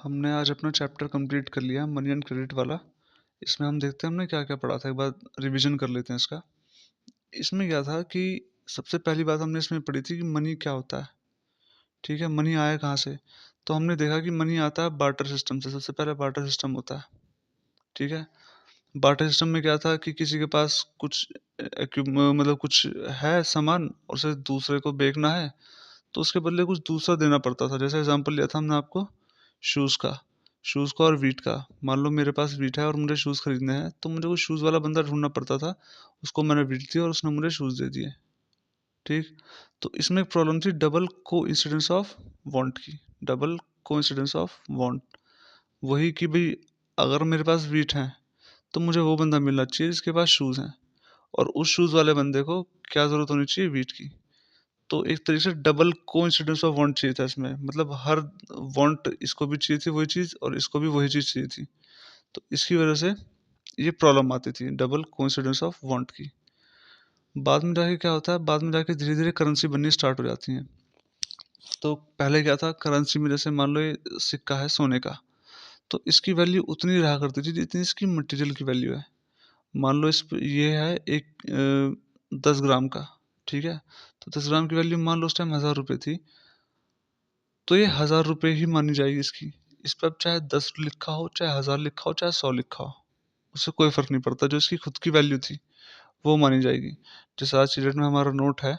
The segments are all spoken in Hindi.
हमने आज अपना चैप्टर कंप्लीट कर लिया मनी एंड क्रेडिट वाला। इसमें हम देखते हैं हमने क्या क्या पढ़ा था, एक बार रिवीजन कर लेते हैं इसका। इसमें क्या था कि सबसे पहली बात हमने इसमें पढ़ी थी कि मनी क्या होता है। ठीक है, मनी आया कहाँ से? तो हमने देखा कि मनी आता है बार्टर सिस्टम से। सबसे पहले बार्टर सिस्टम होता है। ठीक है, बार्टर सिस्टम में क्या था कि किसी के पास कुछ मतलब कुछ है सामान और उसे दूसरे को बेचना है, तो उसके बदले कुछ दूसरा देना पड़ता था। जैसे एग्जांपल लिया था हमने आपको शूज़ का, शूज़ का और वीट का। मान लो मेरे पास वीट है और मुझे शूज़ खरीदने हैं, तो मुझे कोई शूज़ वाला बंदा ढूंढना पड़ता था। उसको मैंने वीट दिया और उसने मुझे शूज़ दे दिए। ठीक, तो इसमें एक प्रॉब्लम थी डबल को इंसिडेंस ऑफ वांट की। डबल को इंसिडेंस ऑफ वांट, वही कि भाई अगर मेरे पास वीट है तो मुझे वो बंदा मिलना चाहिए जिसके पास शूज़ हैं, और उस शूज़ वाले बंदे को क्या ज़रूरत होनी चाहिए? वीट की। तो एक तरीके से डबल कोइंसिडेंस ऑफ वांट चाहिए था इसमें, मतलब हर वांट इसको भी चाहिए थी वही चीज़ और इसको भी वही चीज़ चाहिए थी। तो इसकी वजह से ये प्रॉब्लम आती थी डबल कोइंसिडेंस ऑफ वांट की। बाद में जाके क्या होता है, बाद में जाके धीरे धीरे करेंसी बननी स्टार्ट हो जाती है। तो पहले क्या था, करेंसी में जैसे मान लो ये सिक्का है सोने का, तो इसकी वैल्यू उतनी रहा करती थी जितनी इसकी मटेरियल की वैल्यू है। मान लो ये है एक 10 ग्राम का। ठीक है, तो 10 ग्राम की वैल्यू मान लो उस टाइम 1000 रुपये थी, तो ये 1000 रुपये ही मानी जाएगी इसकी। इस पर अब चाहे 10 लिखा हो, चाहे 1000 लिखा हो, चाहे 100 लिखा हो, उससे कोई फर्क नहीं पड़ता। जो इसकी खुद की वैल्यू थी वो मानी जाएगी। जैसे आज की डेट में हमारा नोट है,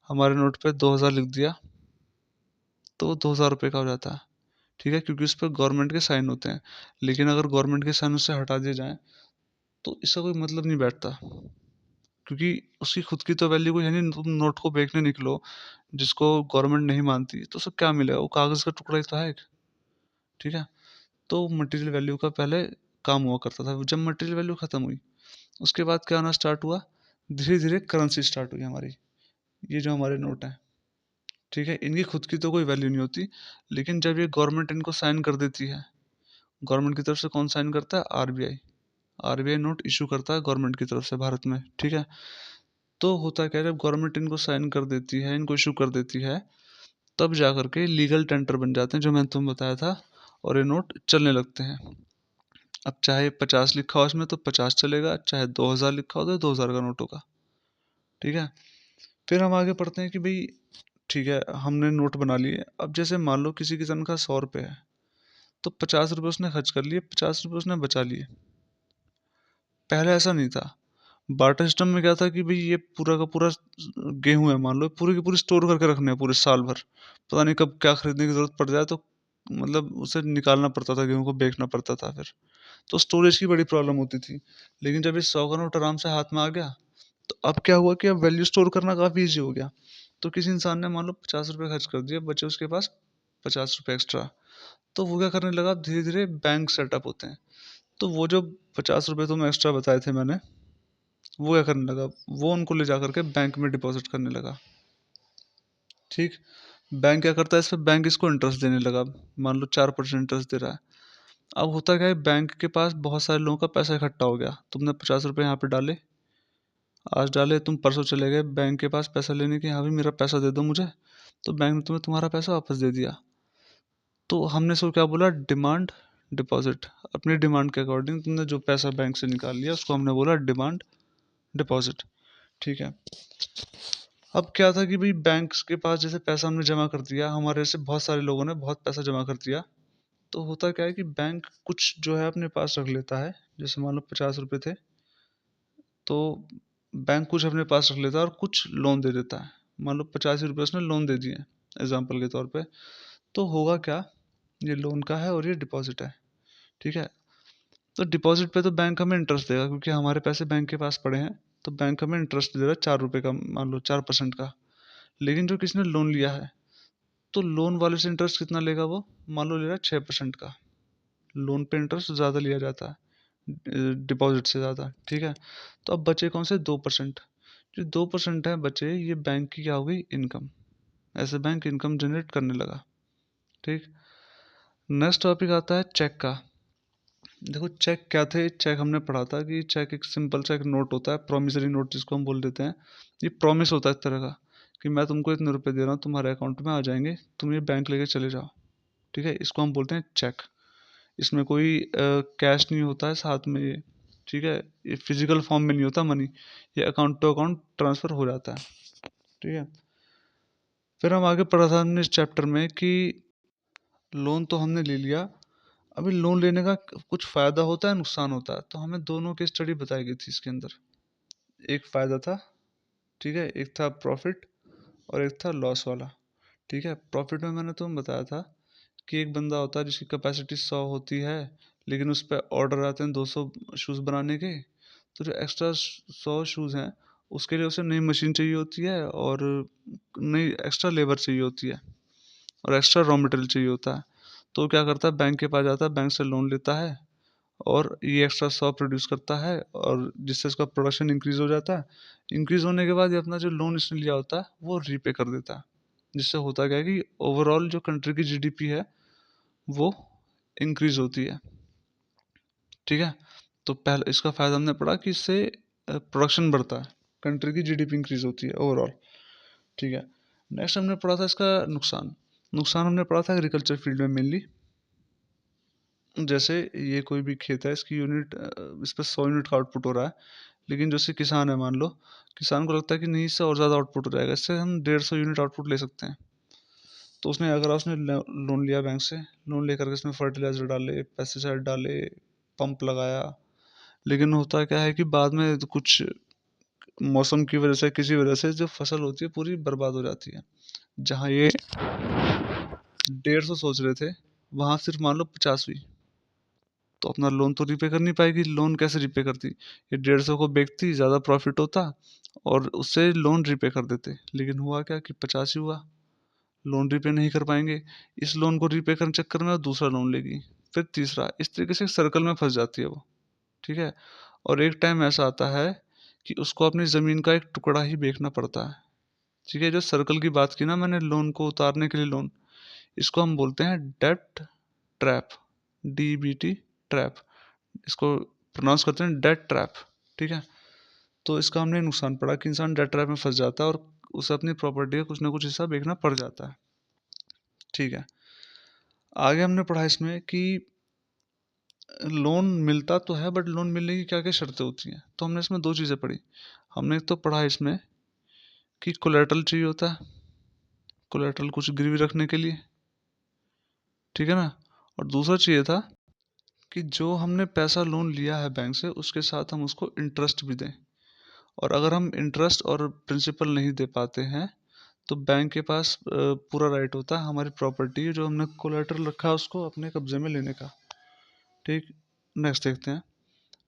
हमारे नोट पे 2000 लिख दिया तो वो 2000 रुपये का हो जाता है। ठीक है, क्योंकि उस पर गवर्नमेंट के साइन होते हैं। लेकिन अगर गवर्नमेंट के साइन उससे हटा दिए जाएं तो इसका कोई मतलब नहीं बैठता, क्योंकि उसकी खुद की तो वैल्यू कोई है नहीं। तुम नोट को बेचने निकलो जिसको गवर्नमेंट नहीं मानती, तो उसे क्या मिलेगा? वो कागज़ का टुकड़ा ही तो है एक। ठीक है, तो मटेरियल वैल्यू का पहले काम हुआ करता था। जब मटेरियल वैल्यू खत्म हुई, उसके बाद क्या होना स्टार्ट हुआ? धीरे धीरे करेंसी स्टार्ट हुई हमारी। ये जो हमारे नोट हैं, ठीक है, इनकी खुद की तो कोई वैल्यू नहीं होती, लेकिन जब ये गवर्नमेंट इनको साइन कर देती है, गवर्नमेंट की तरफ से कौन साइन करता है? आरबीआई। आरबीआई नोट इशू करता है गवर्नमेंट की तरफ से भारत में। ठीक है, तो होता क्या है, जब गवर्नमेंट इनको साइन कर देती है, इनको इशू कर देती है, तब जा करके लीगल टेंडर बन जाते हैं, जो मैंने तुम्हें बताया था, और ये नोट चलने लगते हैं। अब चाहे 50 लिखा हो इसमें तो 50 चलेगा, चाहे 2000 लिखा हो तो 2000 का नोट होगा। ठीक है, फिर हम आगे पढ़ते हैं कि भाई ठीक है, हमने नोट बना लिए। अब जैसे मान लो किसी की तनख्वाह 100 रुपये है, तो 50 रुपये उसने खर्च कर लिए, 50 रुपये उसने बचा लिए। पहले ऐसा नहीं था। बार्टर सिस्टम में क्या था कि भाई ये पूरा का पूरा गेहूं है, मान लो पूरी की पूरी स्टोर करके रखने हैं पूरे साल भर। पता नहीं कब क्या खरीदने की जरूरत पड़ जाए, तो मतलब उसे निकालना पड़ता था, गेहूं को बेचना पड़ता था फिर। तो स्टोरेज की बड़ी प्रॉब्लम होती थी। लेकिन जब ये 100 का नोट आराम से हाथ में आ गया, तो अब क्या हुआ कि अब वैल्यू स्टोर करना काफ़ी ईजी हो गया। तो किसी इंसान ने मान लो 50 रुपये खर्च कर दिए, बचे उसके पास 50 रुपये एक्स्ट्रा, तो वो क्या करने लगा, अब धीरे धीरे बैंक सेटअप होते हैं। तो वो जो 50 रुपये तुम्हें एक्स्ट्रा बताए थे मैंने, वो क्या करने लगा, वो उनको ले जा करके बैंक में डिपॉजिट करने लगा। ठीक, बैंक क्या करता है इस पर? बैंक इसको इंटरेस्ट देने लगा। मान लो 4% इंटरेस्ट दे रहा है। अब होता क्या है, बैंक के पास बहुत सारे लोगों का पैसा इकट्ठा हो गया। तुमने 50 रुपये यहाँ पे डाले, आज डाले, तुम परसों चले गए बैंक के पास पैसा लेने के, हाँ भी मेरा पैसा दे दो मुझे, तो बैंक ने तुम्हें तुम्हारा पैसा वापस दे दिया। तो हमने इसको क्या बोला? Demand deposit. अपनी डिमांड के अकॉर्डिंग तुमने जो पैसा बैंक से निकाल लिया उसको हमने बोला डिमांड डिपॉजिट। ठीक है, अब क्या था कि भाई बैंक के पास जैसे पैसा हमने जमा कर दिया, हमारे जैसे बहुत सारे लोगों ने बहुत पैसा जमा कर दिया, तो होता क्या है कि बैंक कुछ जो है अपने पास रख लेता है। जैसे मान लो 50 रुपये थे, तो बैंक कुछ अपने पास रख लेता है और कुछ लोन दे देता है। मान लो 85 रुपये उसने लोन दे दिए एग्जाम्पल के तौर पे, तो होगा क्या, ये लोन का है और ये डिपॉजिट है। ठीक है, तो डिपॉजिट पे तो बैंक हमें इंटरेस्ट देगा, क्योंकि हमारे पैसे बैंक के पास पड़े हैं, तो बैंक हमें इंटरेस्ट दे रहा है 4 रुपये का, मान लो 4% का। लेकिन जो किसी ने लोन लिया है, तो लोन वाले से इंटरेस्ट कितना लेगा वो? मान लो ले रहा है 6% का। लोन पे इंटरेस्ट ज़्यादा लिया जाता है डिपॉजिट से ज़्यादा। ठीक है, तो अब बचे कौन से? 2%। जो 2% है बचे, ये बैंक की क्या हो गई? इनकम। ऐसे बैंक इनकम जनरेट करने लगा। ठीक, नेक्स्ट टॉपिक आता है चेक का। देखो चेक क्या थे, चेक हमने पढ़ा था कि चेक एक सिंपल सा एक नोट होता है, प्रॉमिसरी नोट जिसको हम बोल देते हैं। ये प्रॉमिस होता है एक तरह का कि मैं तुमको इतने रुपए दे रहा हूँ, तुम्हारे अकाउंट में आ जाएंगे, तुम ये बैंक लेके चले जाओ। ठीक है, इसको हम बोलते हैं चेक। इसमें कोई कैश नहीं होता है साथ में ये, ठीक है, ये फिजिकल फॉर्म में नहीं होता मनी, ये अकाउंट टू अकाउंट ट्रांसफ़र हो जाता है, ठीक है। फिर हम आगे पढ़ा था हमने इस चैप्टर में कि लोन तो हमने ले लिया, अभी लोन लेने का कुछ फ़ायदा होता है, नुकसान होता है, तो हमें दोनों की स्टडी बताई गई थी इसके अंदर। एक फ़ायदा था, ठीक है, एक था प्रॉफिट और एक था लॉस वाला, ठीक है। प्रॉफिट में मैंने तुम्हें बताया था कि एक बंदा होता है जिसकी कैपेसिटी 100 होती है, लेकिन उस पर ऑर्डर आते हैं 200 शूज़ बनाने के, तो जो एक्स्ट्रा 100 शूज़ हैं उसके लिए उसे नई मशीन चाहिए होती है और नई एक्स्ट्रा लेबर चाहिए होती है और एक्स्ट्रा रॉ मटेरियल चाहिए होता है। तो वो क्या करता है, बैंक के पास जाता है, बैंक से लोन लेता है और ये एक्स्ट्रा 100 प्रोड्यूस करता है और जिससे इसका प्रोडक्शन इंक्रीज़ हो जाता है। इंक्रीज़ होने के बाद ये अपना जो लोन इसने लिया होता है वो रीपे कर देता है, जिससे होता क्या है कि ओवरऑल जो कंट्री की जीडीपी है वो इंक्रीज़ होती है, ठीक है। तो पहले इसका फ़ायदा हमने पढ़ा कि इससे प्रोडक्शन बढ़ता है, कंट्री की जीडीपी इंक्रीज़ होती है ओवरऑल, ठीक है। नेक्स्ट हमने पढ़ा था इसका नुकसान। नुकसान हमने पढ़ा था एग्रीकल्चर फील्ड में मेनली, जैसे ये कोई भी खेत है, इसकी यूनिट इस पर 100 यूनिट का आउटपुट हो रहा है, लेकिन जैसे किसान है मान लो, किसान को लगता है कि नहीं इससे और ज़्यादा आउटपुट हो जाएगा, इससे हम 150 यूनिट आउटपुट ले सकते हैं। तो उसने अगर उसने लोन लिया बैंक से, लोन लेकर के इसमें फर्टिलाइजर डाले, पेस्टिसाइड डाले, पंप लगाया, लेकिन होता क्या है कि बाद में तो कुछ मौसम की वजह से, किसी वजह से जो फसल होती है पूरी बर्बाद हो जाती है। जहाँ ये 150 सोच रहे थे, वहाँ सिर्फ मान लो 50 हुई, तो अपना लोन तो रीपे कर नहीं पाएगी। लोन कैसे रीपे करती, ये 150 को बेचती, ज़्यादा प्रॉफिट होता और उससे लोन रीपे कर देते, लेकिन हुआ क्या कि 50 ही हुआ, लोन रीपे नहीं कर पाएंगे। इस लोन को रीपे करने चक्कर में वो दूसरा लोन लेगी, फिर तीसरा, इस तरीके से सर्कल में फंस जाती है वो, ठीक है। और एक टाइम ऐसा आता है कि उसको अपनी ज़मीन का एक टुकड़ा ही बेचना पड़ता है, ठीक है। जो सर्कल की बात की ना मैंने, लोन को उतारने के लिए लोन, इसको हम बोलते हैं डेट ट्रैप, DBT ट्रैप, इसको प्रोनाउंस करते हैं डेट ट्रैप, ठीक है। तो इसका हमने नुकसान पड़ा कि इंसान डेट ट्रैप में फंस जाता है और उसे अपनी प्रॉपर्टी का कुछ ना कुछ हिस्सा बेचना पड़ जाता है, ठीक है। आगे हमने पढ़ा इसमें कि लोन मिलता तो है, बट लोन मिलने की क्या क्या शर्तें होती हैं, तो हमने इसमें दो चीज़ें पढ़ी। हमने एक तो पढ़ा इसमें कि कोलेटरल चाहिए होता है, कोलेटरल कुछ गिरवी रखने के लिए, ठीक है ना। और दूसरा चाहिए था कि जो हमने पैसा लोन लिया है बैंक से, उसके साथ हम उसको इंटरेस्ट भी दें, और अगर हम इंटरेस्ट और प्रिंसिपल नहीं दे पाते हैं तो बैंक के पास पूरा राइट होता है हमारी प्रॉपर्टी जो हमने कोलेटरल रखा है उसको अपने कब्जे में लेने का, ठीक। नेक्स्ट देखते हैं।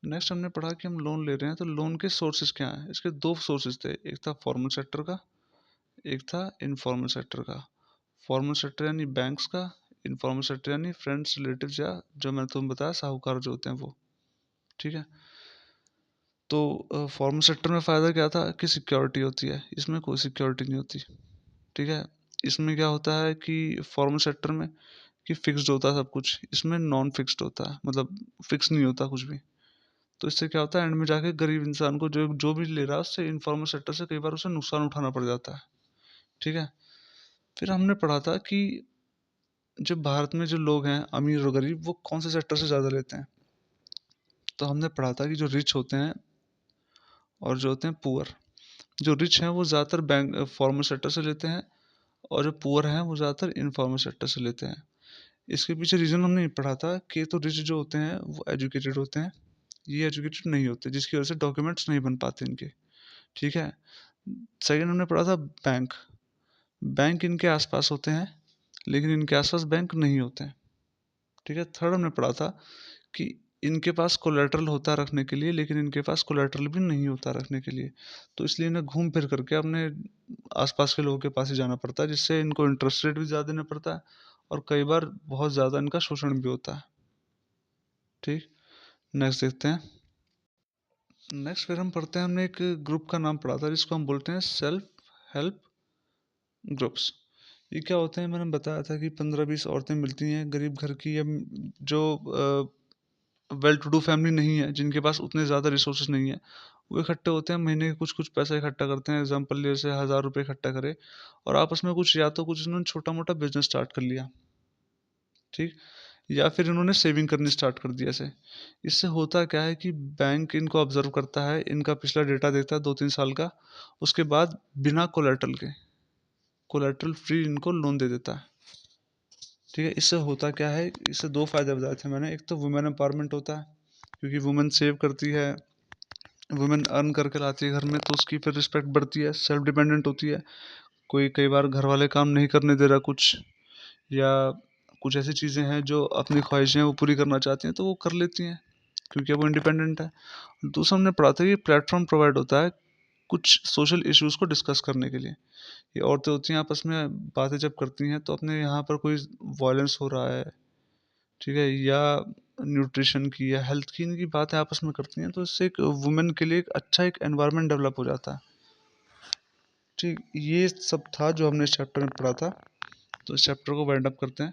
नेक्स्ट हमने पढ़ा कि हम लोन ले रहे हैं तो लोन के सोर्सेज क्या हैं। इसके दो सोर्सेज थे, एक था फॉर्मल सेक्टर का, एक था इनफॉर्मल सेक्टर का। फॉर्मल सेक्टर यानी बैंक्स का, इनफॉर्मल सेक्टर यानी फ्रेंड्स रिलेटिव्स या जो मैंने तुम्हें बताया साहूकार जो होते हैं वो, ठीक है। तो फॉर्मल सेक्टर में फ़ायदा क्या था कि सिक्योरिटी होती है, इसमें कोई सिक्योरिटी नहीं होती, ठीक है। इसमें क्या होता है कि फॉर्मल सेक्टर में कि फिक्स्ड होता है सब कुछ, इसमें नॉन फिक्स्ड होता है, मतलब फिक्स नहीं होता कुछ भी। तो इससे क्या होता है, एंड में जाके गरीब इंसान को जो जो भी ले रहा है उससे इनफॉर्मल सेक्टर से कई बार उसे नुकसान उठाना पड़ जाता है, ठीक है। फिर हमने पढ़ा था कि जो भारत में जो लोग हैं अमीर और गरीब वो कौन से सेक्टर से ज़्यादा लेते हैं। तो हमने पढ़ा था कि जो रिच होते हैं और जो होते हैं पुअर, जो रिच हैं वो ज़्यादातर बैंक फॉर्मल सेक्टर से लेते हैं और जो पुअर हैं वो ज़्यादातर इनफॉर्मल सेक्टर से लेते हैं। इसके पीछे रीज़न हमने ये पढ़ा था कि तो रिच जो होते हैं वो एजुकेटेड होते हैं, ये एजुकेटेड नहीं होते, जिसकी वजह से डॉक्यूमेंट्स नहीं बन पाते इनके, ठीक है। सेकंड हमने पढ़ा था बैंक, बैंक इनके आसपास होते हैं लेकिन इनके आसपास बैंक नहीं होते हैं, ठीक है। थर्ड हमने पढ़ा था कि इनके पास कोलेटरल होता है रखने के लिए, लेकिन इनके पास कोलेटरल भी नहीं होता रखने के लिए, तो इसलिए इन्हें घूम फिर करके अपने आसपास के लोगों के पास ही जाना पड़ता है, जिससे इनको इंटरेस्ट रेट भी ज़्यादा देना पड़ता है और कई बार बहुत ज़्यादा इनका शोषण भी होता है, ठीक। नेक्स्ट देखते हैं। नेक्स्ट फिर हम पढ़ते हैं, हमने एक ग्रुप का नाम पढ़ा था जिसको हम बोलते हैं सेल्फ हेल्प ग्रुप्स। ये क्या होते हैं, मैंने बताया था कि 15-20 औरतें मिलती हैं गरीब घर की या जो वेल टू डू फैमिली नहीं है, जिनके पास उतने ज़्यादा रिसोर्सेज नहीं है, वो इकट्ठे होते हैं, महीने के कुछ कुछ पैसा इकट्ठा करते हैं। एग्जाम्पल जैसे 1000 रुपये इकट्ठा करे और आपस में कुछ या तो कुछ उन्होंने छोटा मोटा बिजनेस स्टार्ट कर लिया, ठीक। या फिर इन्होंने सेविंग करनी स्टार्ट कर दी ऐसे। इससे होता क्या है कि बैंक इनको ऑब्जर्व करता है, इनका पिछला डेटा देखता है 2-3 साल का, उसके बाद बिना कोलेटरल के, कोलेटरल फ्री इनको लोन दे देता है। ठीक है, इससे होता क्या है, इससे दो फायदे बताए थे मैंने। एक तो वुमेन एम्पावरमेंट होता है, क्योंकि वुमेन सेव करती है, वुमेन अर्न करके लाती है घर में, तो उसकी फिर रिस्पेक्ट बढ़ती है, सेल्फ डिपेंडेंट होती है। कोई कई बार घर वाले काम नहीं करने दे रहा कुछ, या कुछ ऐसी चीज़ें हैं जो अपनी ख्वाहिशें वो पूरी करना चाहती हैं तो वो कर लेती हैं, क्योंकि अब वो इंडिपेंडेंट है। दूसरा हमने पढ़ा था कि प्लेटफॉर्म प्रोवाइड होता है कुछ सोशल इश्यूज़ को डिस्कस करने के लिए। ये औरतें होती हैं आपस में बातें जब करती हैं, तो अपने यहाँ पर कोई वायलेंस हो रहा है, ठीक है, या न्यूट्रिशन की या हेल्थ की, इनकी बातें आपस में करती हैं, तो इससे एक वुमेन के लिए एक अच्छा एक एनवायरनमेंट डेवलप हो जाता है। ठीक, ये सब था जो हमने इस चैप्टर में पढ़ा था। तो इस चैप्टर को वाइंड अप करते हैं।